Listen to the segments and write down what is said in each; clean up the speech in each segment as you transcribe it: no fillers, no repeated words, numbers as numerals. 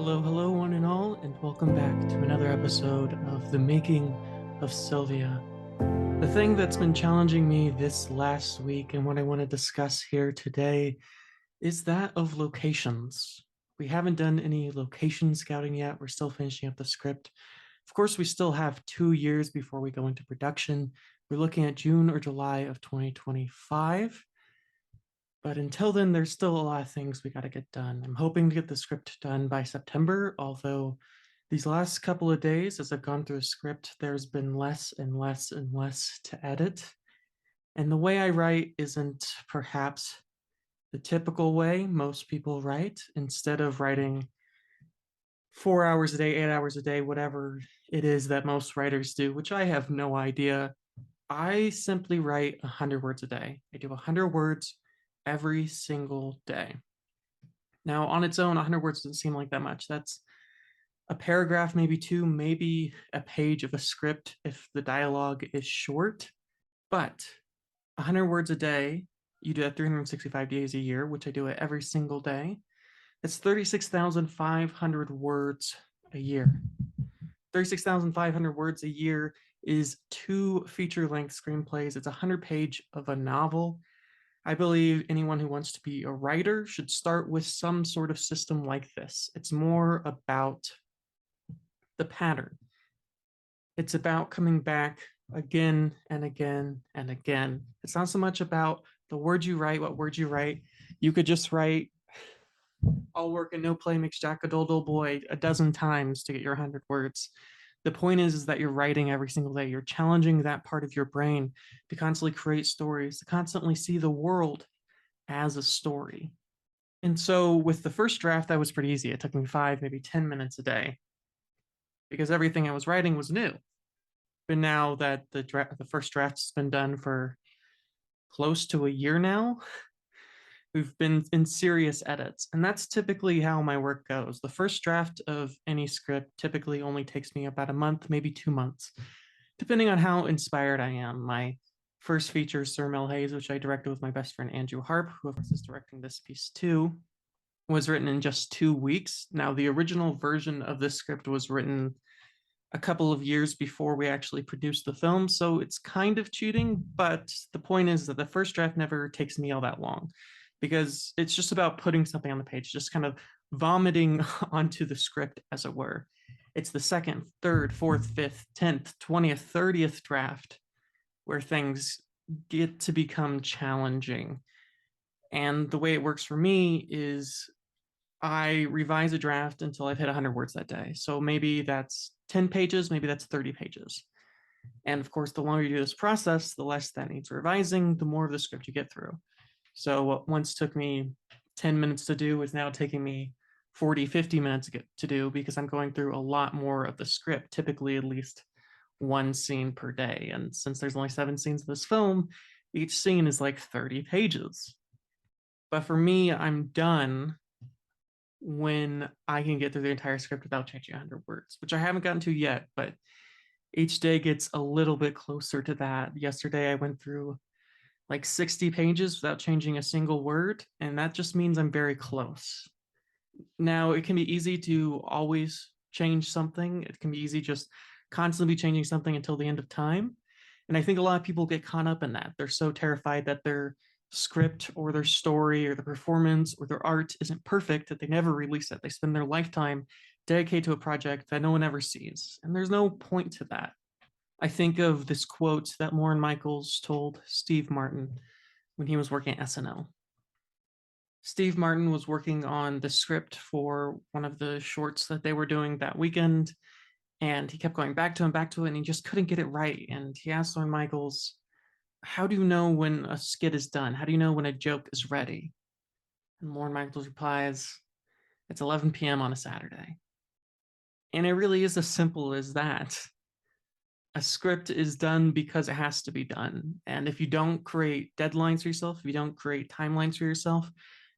Hello, hello, one and all, and welcome back to another episode of The Making of Sylvia. The thing that's been challenging me this last week and what I want to discuss here today is that of locations. We haven't done any location scouting yet. We're still finishing up the script. Of course, we still have 2 years before we go into production. We're looking at June or July of 2025. But until then, there's still a lot of things we got to get done. I'm hoping to get the script done by September, although these last couple of days, as I've gone through the script, there's been less and less and less to edit. And the way I write isn't perhaps the typical way most people write. Instead of writing 4 hours a day, 8 hours a day, whatever it is that most writers do, which I have no idea, I simply write 100 words a day. I do 100 words every single day. Now, on its own, 100 words doesn't seem like that much. That's a paragraph, maybe two, maybe a page of a script if the dialogue is short. But 100 words a day, you do that 365 days a year, which I do it every single day. That's 36,500 words a year. 36,500 words a year is 2 feature-length screenplays. It's 100-page of a novel. I believe anyone who wants to be a writer should start with some sort of system like this. It's more about the pattern. It's about coming back again and again and again. It's not so much about the words you write, what words you write. You could just write, "All work and no play makes Jack a dull, dull boy" a dozen times to get your 100 words. The point is that you're writing every single day. You're challenging that part of your brain to constantly create stories, to constantly see the world as a story. And so with the first draft, that was pretty easy. It took me 5, maybe 10 minutes a day because everything I was writing was new. But now that the first draft's been done for close to a year now, we've been in serious edits. And that's typically how my work goes. The first draft of any script typically only takes me about a month, maybe 2 months, depending on how inspired I am. My first feature, Sir Mel Hayes, which I directed with my best friend Andrew Harp, who of course is directing this piece too, was written in just 2 weeks. Now, the original version of this script was written a couple of years before we actually produced the film, so it's kind of cheating, but the point is that the first draft never takes me all that long because it's just about putting something on the page, just kind of vomiting onto the script, as it were. It's the second, third, fourth, fifth, 10th, 20th, 30th draft where things get to become challenging. And the way it works for me is I revise a draft until I've hit 100 words that day. So maybe that's 10 pages, maybe that's 30 pages. And of course, the longer you do this process, the less that needs revising, the more of the script you get through. So what once took me 10 minutes to do is now taking me 40, 50 minutes to do because I'm going through a lot more of the script, typically at least one scene per day. And since there's only 7 scenes in this film, each scene is like 30 pages. But for me, I'm done when I can get through the entire script without changing 100 words, which I haven't gotten to yet, but each day gets a little bit closer to that. Yesterday, I went through like 60 pages without changing a single word, and that just means I'm very close. Now, it can be easy to always change something. It can be easy just constantly changing something until the end of time. And I think a lot of people get caught up in that. They're so terrified that their script or their story or the performance or their art isn't perfect that they never release it. They spend their lifetime dedicated to a project that no one ever sees. And there's no point to that. I think of this quote that Lorne Michaels told Steve Martin when he was working at SNL. Steve Martin was working on the script for one of the shorts that they were doing that weekend, and he kept going back to it, and he just couldn't get it right. And he asked Lorne Michaels, "How do you know when a skit is done? How do you know when a joke is ready?" And Lorne Michaels replies, "It's 11 p.m. on a Saturday." And it really is as simple as that. A script is done because it has to be done. And if you don't create deadlines for yourself, if you don't create timelines for yourself,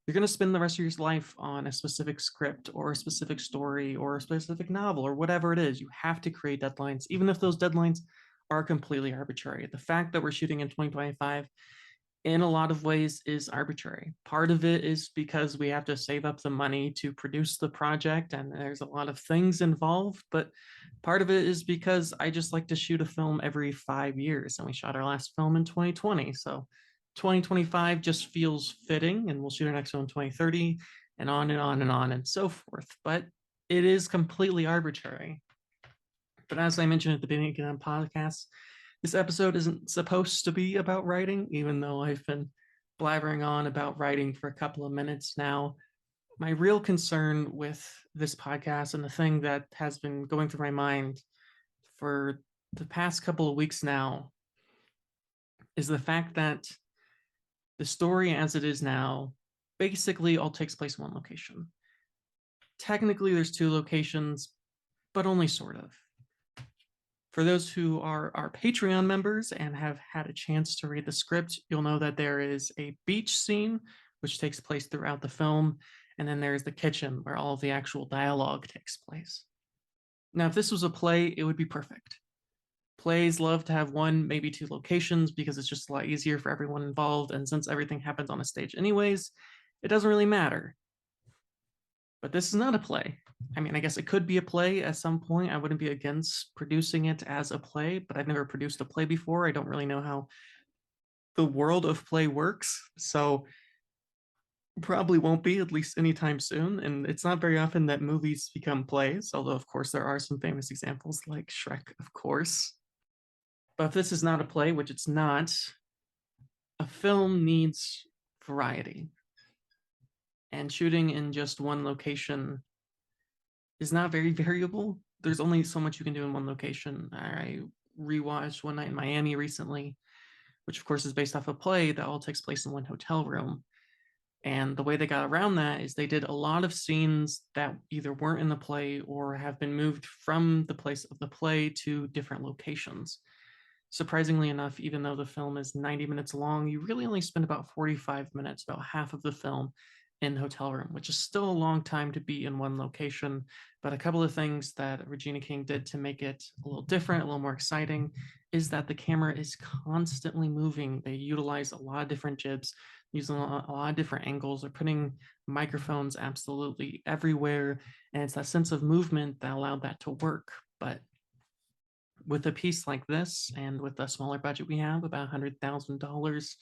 you're going to spend the rest of your life on a specific script or a specific story or a specific novel or whatever it is. You have to create deadlines, even if those deadlines are completely arbitrary. The fact that we're shooting in 2025 in a lot of ways is arbitrary. Part of it is because we have to save up the money to produce the project and there's a lot of things involved, but part of it is because I just like to shoot a film every 5 years and we shot our last film in 2020. So 2025 just feels fitting and we'll shoot our next one in 2030 and on and on and on and so forth. But it is completely arbitrary. But as I mentioned at the beginning of the podcast, this episode isn't supposed to be about writing, even though I've been blabbering on about writing for a couple of minutes now. My real concern with this podcast and the thing that has been going through my mind for the past couple of weeks now is the fact that the story as it is now basically all takes place in one location. Technically, there's two locations, but only sort of. For those who are our Patreon members and have had a chance to read the script, you'll know that there is a beach scene, which takes place throughout the film, and then there's the kitchen where all of the actual dialogue takes place. Now, if this was a play, it would be perfect. Plays love to have one, maybe two locations because it's just a lot easier for everyone involved, and since everything happens on a stage anyways, it doesn't really matter. But this is not a play. I mean, I guess it could be a play at some point. I wouldn't be against producing it as a play, but I've never produced a play before. I don't really know how the world of play works. So probably won't be, at least anytime soon. And it's not very often that movies become plays, although of course there are some famous examples like Shrek, of course. But if this is not a play, which it's not, a film needs variety. And shooting in just one location is not very variable. There's only so much you can do in one location. I rewatched One Night in Miami recently, which of course is based off a play that all takes place in one hotel room. And the way they got around that is they did a lot of scenes that either weren't in the play or have been moved from the place of the play to different locations. Surprisingly enough, even though the film is 90 minutes long, you really only spend about 45 minutes, about half of the film, in the hotel room, which is still a long time to be in one location. But a couple of things that Regina King did to make it a little different, a little more exciting, is that the camera is constantly moving. They utilize a lot of different jibs, using a lot of different angles. They're putting microphones absolutely everywhere. And it's that sense of movement that allowed that to work. But with a piece like this and with a smaller budget we have, about $100,000,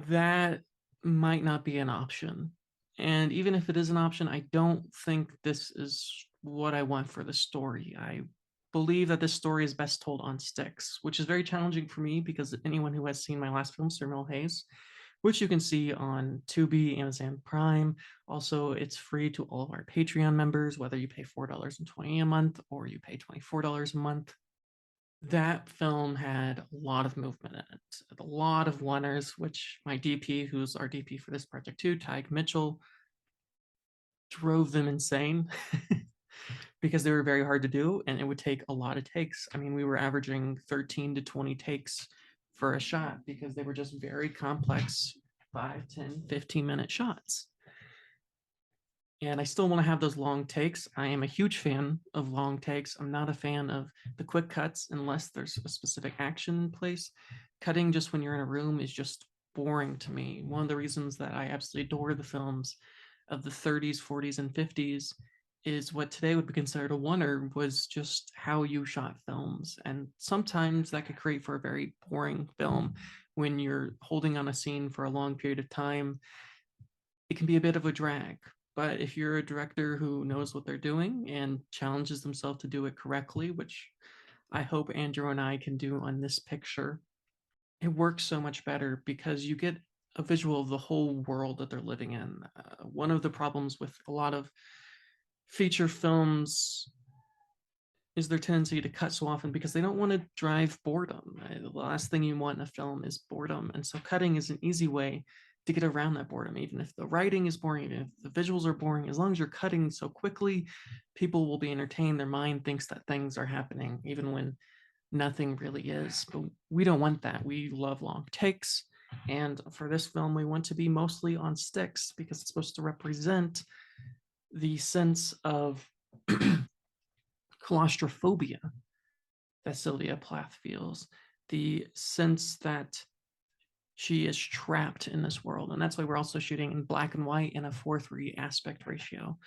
that might not be an option. And even if it is an option, I don't think this is what I want for the story. I believe that this story is best told on sticks, which is very challenging for me because anyone who has seen my last film, Sir Hayes, which you can see on Tubi, Amazon Prime. Also, it's free to all of our Patreon members, whether you pay $4.20 a month or you pay $24 a month. That film had a lot of movement in it, a lot of oneers, which my DP, who's our DP for this project too, Tyg Mitchell, drove them insane because they were very hard to do and it would take a lot of takes. I mean, we were averaging 13 to 20 takes for a shot because they were just very complex 5, 10, 15-minute shots. And I still want to have those long takes. I am a huge fan of long takes. I'm not a fan of the quick cuts unless there's a specific action in place. Cutting just when you're in a room is just boring to me. One of the reasons that I absolutely adore the films of the 30s, 40s, and 50s is what today would be considered a wonder was just how you shot films. And sometimes that could create for a very boring film when you're holding on a scene for a long period of time. It can be a bit of a drag. But if you're a director who knows what they're doing and challenges themselves to do it correctly, which I hope Andrew and I can do on this picture, it works so much better because you get a visual of the whole world that they're living in. One of the problems with a lot of feature films is their tendency to cut so often because they don't want to drive boredom. The last thing you want in a film is boredom. And so cutting is an easy way to get around that boredom. Even if the writing is boring, even if the visuals are boring, as long as you're cutting so quickly, people will be entertained. Their mind thinks that things are happening, even when nothing really is. But we don't want that. We love long takes. And for this film, we want to be mostly on sticks because it's supposed to represent the sense of claustrophobia that Sylvia Plath feels, the sense that She is trapped in this world. And that's why we're also shooting in black and white in a 4:3 aspect ratio.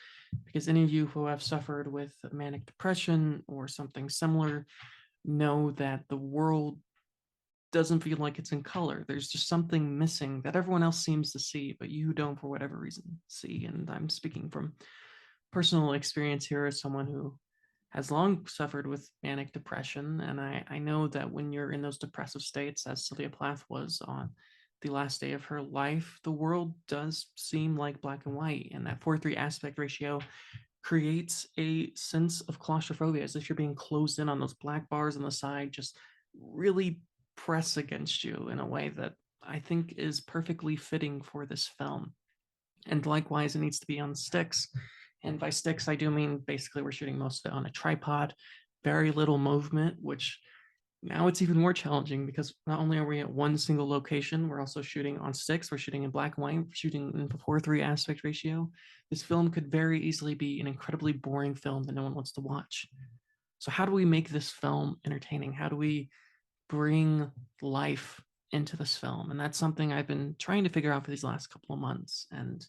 Because any of you who have suffered with manic depression or something similar know that the world doesn't feel like it's in color. There's just something missing that everyone else seems to see, but you don't, for whatever reason, see. And I'm speaking from personal experience here as someone who has long suffered with manic depression. And I know that when you're in those depressive states, as Sylvia Plath was on the last day of her life, the world does seem like black and white. And that 4:3 aspect ratio creates a sense of claustrophobia, as if you're being closed in on those black bars on the side, just really press against you in a way that I think is perfectly fitting for this film. And likewise, it needs to be on sticks. And by sticks, I do mean basically we're shooting most of it on a tripod, very little movement, which now it's even more challenging because not only are we at one single location, we're also shooting on sticks, we're shooting in black and white, we're shooting in 4:3 aspect ratio. This film could very easily be an incredibly boring film that no one wants to watch. So, how do we make this film entertaining? How do we bring life into this film? And that's something I've been trying to figure out for these last couple of months. And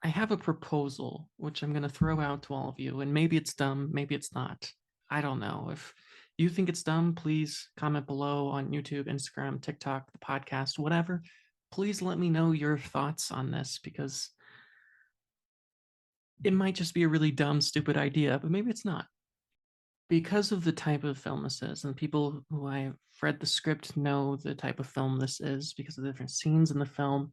I have a proposal, which I'm going to throw out to all of you. And maybe it's dumb, maybe it's not. I don't know. If you think it's dumb, please comment below on YouTube, Instagram, TikTok, the podcast, whatever. Please let me know your thoughts on this because it might just be a really dumb, stupid idea, but maybe it's not. Because of the type of film this is, and people who I've read the script know the type of film this is because of the different scenes in the film,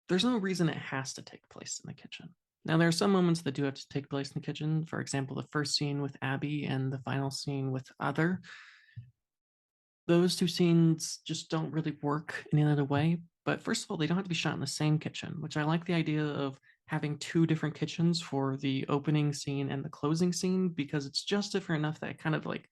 there's no reason it has to take place in the kitchen. Now, there are some moments that do have to take place in the kitchen. For example, the first scene with Abby and the final scene with Other. Those two scenes just don't really work in any other way. But first of all, they don't have to be shot in the same kitchen, which I like the idea of having two different kitchens for the opening scene and the closing scene because it's just different enough that I kind of like,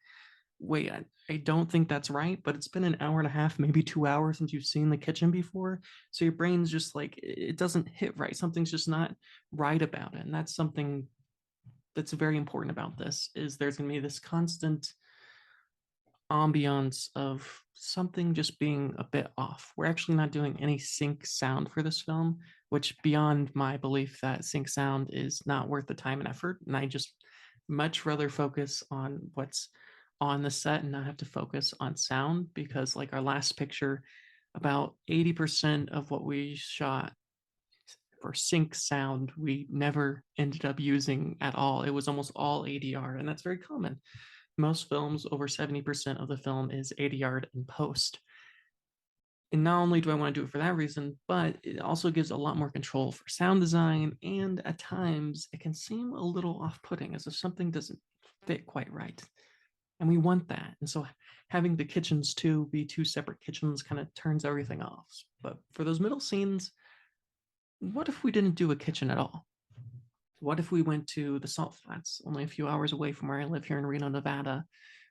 wait, I don't think that's right, but it's been an hour and a half, maybe 2 hours since you've seen the kitchen before. So your brain's just like, it doesn't hit right. Something's just not right about it. And that's something that's very important about this is there's going to be this constant ambiance of something just being a bit off. We're actually not doing any sync sound for this film, which beyond my belief that sync sound is not worth the time and effort. And I just much rather focus on what's on the set and not have to focus on sound because like our last picture, about 80% of what we shot for sync sound, we never ended up using at all. It was almost all ADR, and that's very common. Most films, over 70% of the film is ADR in post. And not only do I want to do it for that reason, but it also gives a lot more control for sound design. And at times, it can seem a little off putting as if something doesn't fit quite right. And we want that. And so having the kitchens too be two separate kitchens kind of turns everything off. But for those middle scenes, what if we didn't do a kitchen at all? What if we went to the Salt Flats, only a few hours away from where I live here in Reno, Nevada?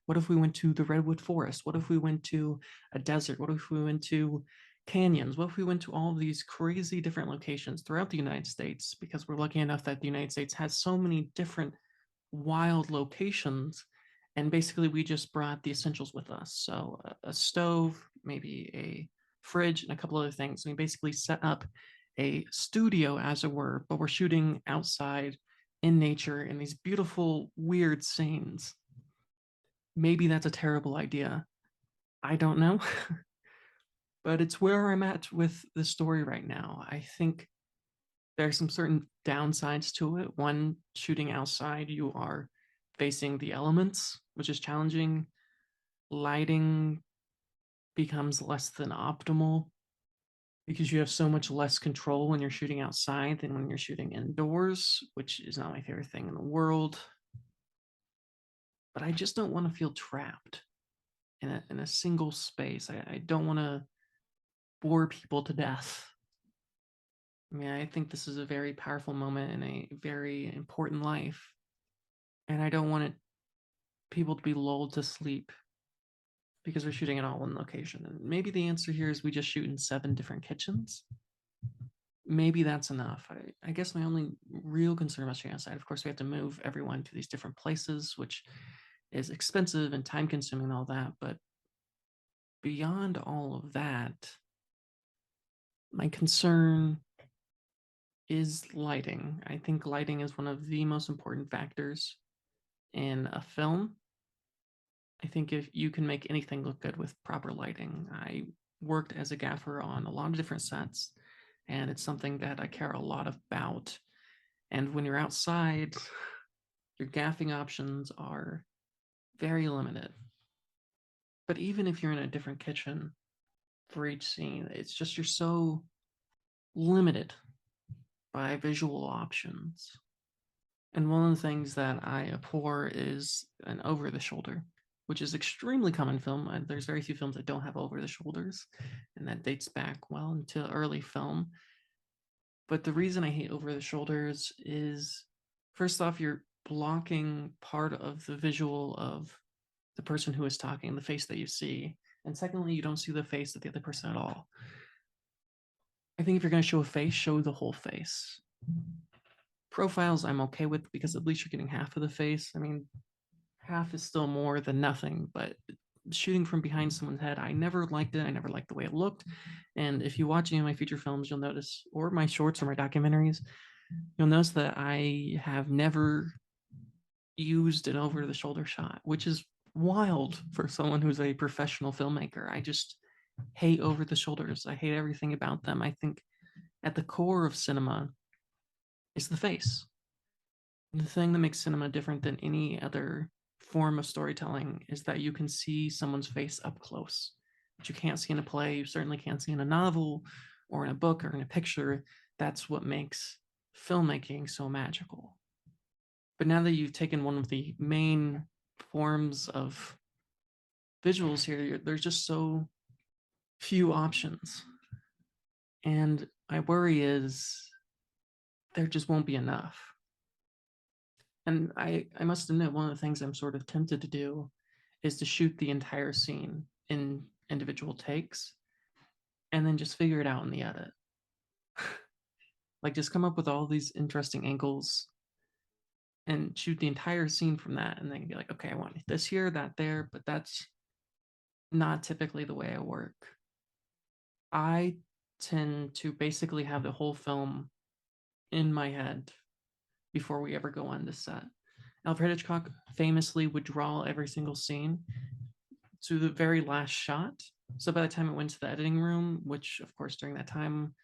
What if we went to the Redwood Forest? What if we went to a desert? What if we went to canyons? What if we went to all of these crazy different locations throughout the United States? Because we're lucky enough that the United States has so many different wild locations. And basically, we just brought the essentials with us. So, a stove, maybe a fridge, and a couple other things. We basically set up a studio, as it were, but we're shooting outside in nature in these beautiful, weird scenes. Maybe that's a terrible idea. I don't know. But it's where I'm at with the story right now. I think there's some certain downsides to it. One, shooting outside, you are facing the elements, which is challenging. Lighting becomes less than optimal because you have so much less control when you're shooting outside than when you're shooting indoors, which is not my favorite thing in the world. But I just don't want to feel trapped in a single space. I don't want to bore people to death. I mean, I think this is a very powerful moment in a very important life. And I don't want people to be lulled to sleep because we're shooting it all in location. And maybe the answer here is we just shoot in 7 different kitchens. Maybe that's enough. I guess my only real concern about shooting outside, of course, we have to move everyone to these different places, which is expensive and time consuming and all that. But beyond all of that, my concern is lighting. I think lighting is one of the most important factors in a film. I think if you can make anything look good with proper lighting. I worked as a gaffer on a lot of different sets, and it's something that I care a lot about. And when you're outside, your gaffing options are very limited. But even if you're in a different kitchen for each scene, it's just you're so limited by visual options. And one of the things that I abhor is an over the shoulder, which is extremely common in film. There's very few films that don't have over the shoulders, and that dates back well into early film. But the reason I hate over the shoulders is first off, you're blocking part of the visual of the person who is talking, the face that you see. And secondly, you don't see the face of the other person at all. I think if you're going to show a face, show the whole face. Profiles I'm okay with because at least you're getting half of the face. I mean, half is still more than nothing, but shooting from behind someone's head, I never liked it. I never liked the way it looked. And if you watch any of my feature films, you'll notice, or my shorts or my documentaries, you'll notice that I have never used an over the shoulder shot, which is wild for someone who's a professional filmmaker. I just hate over the shoulders. I hate everything about them. I think at the core of cinema is the face. The thing that makes cinema different than any other form of storytelling is that you can see someone's face up close, which you can't see in a play. You certainly can't see in a novel or in a book or in a picture. That's what makes filmmaking so magical. But now that you've taken one of the main forms of visuals here, there's just so few options. And my worry is there just won't be enough. And I must admit, one of the things I'm sort of tempted to do is to shoot the entire scene in individual takes and then just figure it out in the edit. Like, just come up with all these interesting angles and shoot the entire scene from that. And then be like, okay, I want this here, that there, but that's not typically the way I work. I tend to basically have the whole film in my head before we ever go on the set. Alfred Hitchcock famously would draw every single scene to the very last shot. So by the time it went to the editing room, which of course during that time,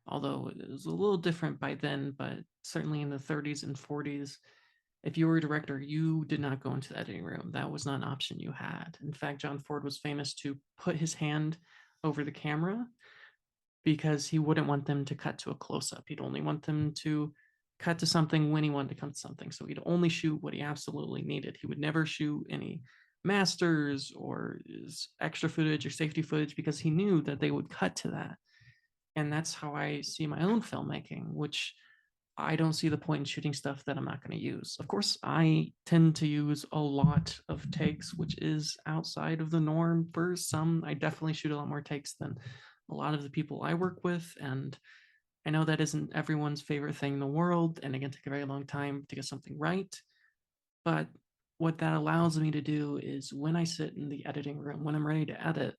although it was a little different by then, but certainly in the 30s and 40s, if you were a director, you did not go into the editing room. That was not an option you had. In fact, John Ford was famous to put his hand over the camera because he wouldn't want them to cut to a close up. He'd only want them to cut to something when he wanted to cut to something. So he'd only shoot what he absolutely needed. He would never shoot any masters or extra footage or safety footage because he knew that they would cut to that. And that's how I see my own filmmaking, which I don't see the point in shooting stuff that I'm not going to use. Of course, I tend to use a lot of takes, which is outside of the norm for some. I definitely shoot a lot more takes than a lot of the people I work with. And I know that isn't everyone's favorite thing in the world, and it can take a very long time to get something right. But what that allows me to do is when I sit in the editing room, when I'm ready to edit,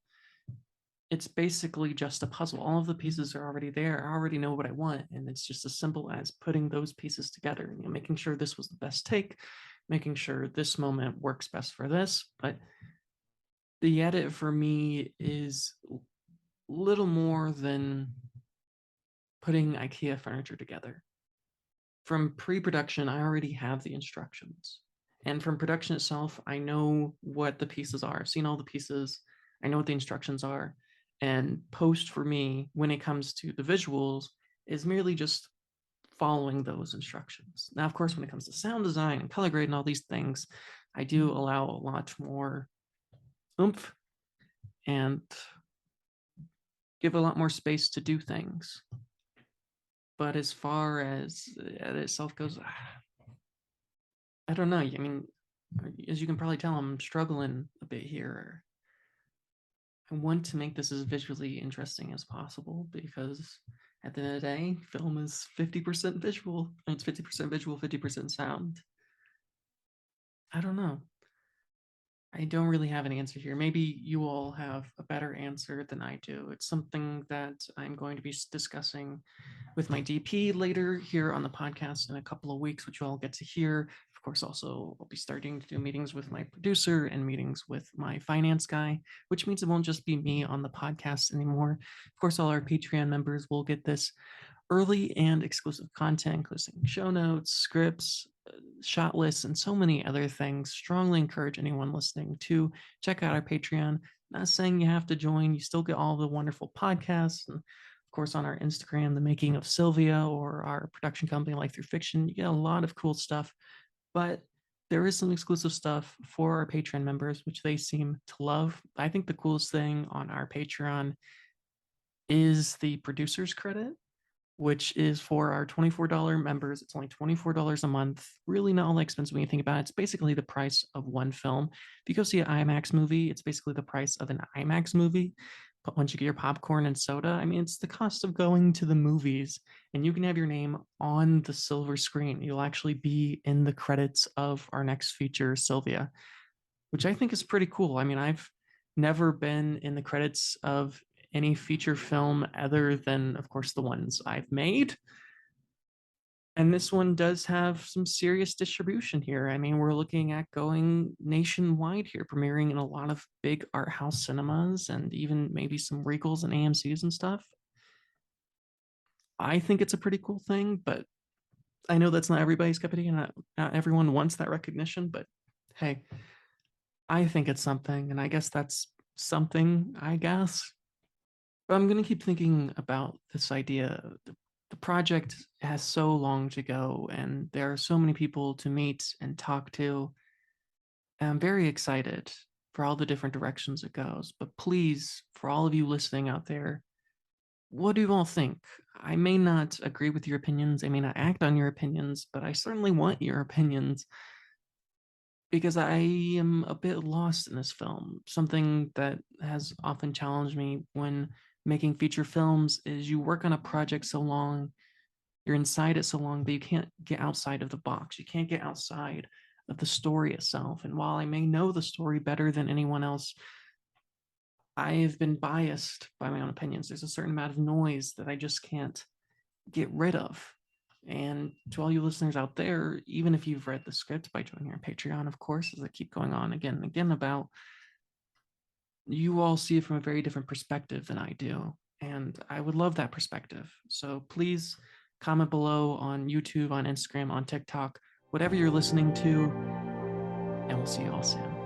it's basically just a puzzle. All of the pieces are already there. I already know what I want. And it's just as simple as putting those pieces together, making sure this was the best take, making sure this moment works best for this. But the edit for me is little more than putting IKEA furniture together. From pre-production, I already have the instructions. And from production itself, I know what the pieces are. I've seen all the pieces. I know what the instructions are. And post for me, when it comes to the visuals, is merely just following those instructions. Now, of course, when it comes to sound design and color grade and all these things, I do allow a lot more oomph and give a lot more space to do things. But as far as it itself goes, I don't know. I mean, as you can probably tell, I'm struggling a bit here. I want to make this as visually interesting as possible because at the end of the day, film is 50% visual. It's 50% visual, 50% sound. I don't know. I don't really have an answer here. Maybe you all have a better answer than I do. It's something that I'm going to be discussing with my DP later here on the podcast in a couple of weeks, which you all get to hear. Of course, also, I'll be starting to do meetings with my producer and meetings with my finance guy, which means it won't just be me on the podcast anymore. Of course, all our Patreon members will get this early and exclusive content, including show notes, scripts, shot lists, and so many other things. Strongly encourage anyone listening to check out our Patreon. Not saying you have to join, you still get all the wonderful podcasts. And of course, on our Instagram, The Making of Sylvia, or our production company, Life Through Fiction, you get a lot of cool stuff. But there is some exclusive stuff for our Patreon members, which they seem to love. I think the coolest thing on our Patreon is the producer's credit, which is for our $24 members. It's only $24 a month. Really not all that expensive when you think about it. It's basically the price of one film. If you go see an IMAX movie, it's basically the price of an IMAX movie. But once you get your popcorn and soda, I mean, it's the cost of going to the movies, and you can have your name on the silver screen. You'll actually be in the credits of our next feature, Sylvia, which I think is pretty cool. I mean, I've never been in the credits of any feature film other than, of course, the ones I've made. And this one does have some serious distribution here. I mean, we're looking at going nationwide here, premiering in a lot of big art house cinemas and even maybe some Regals and AMCs and stuff. I think it's a pretty cool thing, but I know that's not everybody's cup of tea, and not everyone wants that recognition. But hey, I think it's something, and I guess that's something, I guess. But I'm going to keep thinking about this idea. The project has so long to go, and there are so many people to meet and talk to. And I'm very excited for all the different directions it goes. But please, for all of you listening out there, what do you all think? I may not agree with your opinions, I may not act on your opinions, but I certainly want your opinions, because I am a bit lost in this film. Something that has often challenged me when making feature films is you work on a project so long, you're inside it so long, but you can't get outside of the box. You can't get outside of the story itself. And while I may know the story better than anyone else, I've been biased by my own opinions. There's a certain amount of noise that I just can't get rid of. And to all you listeners out there, even if you've read the script by joining our Patreon, of course, as I keep going on again and again about, you all see it from a very different perspective than I do. And I would love that perspective. So please comment below on YouTube, on Instagram, on TikTok, whatever you're listening to, and we'll see you all soon.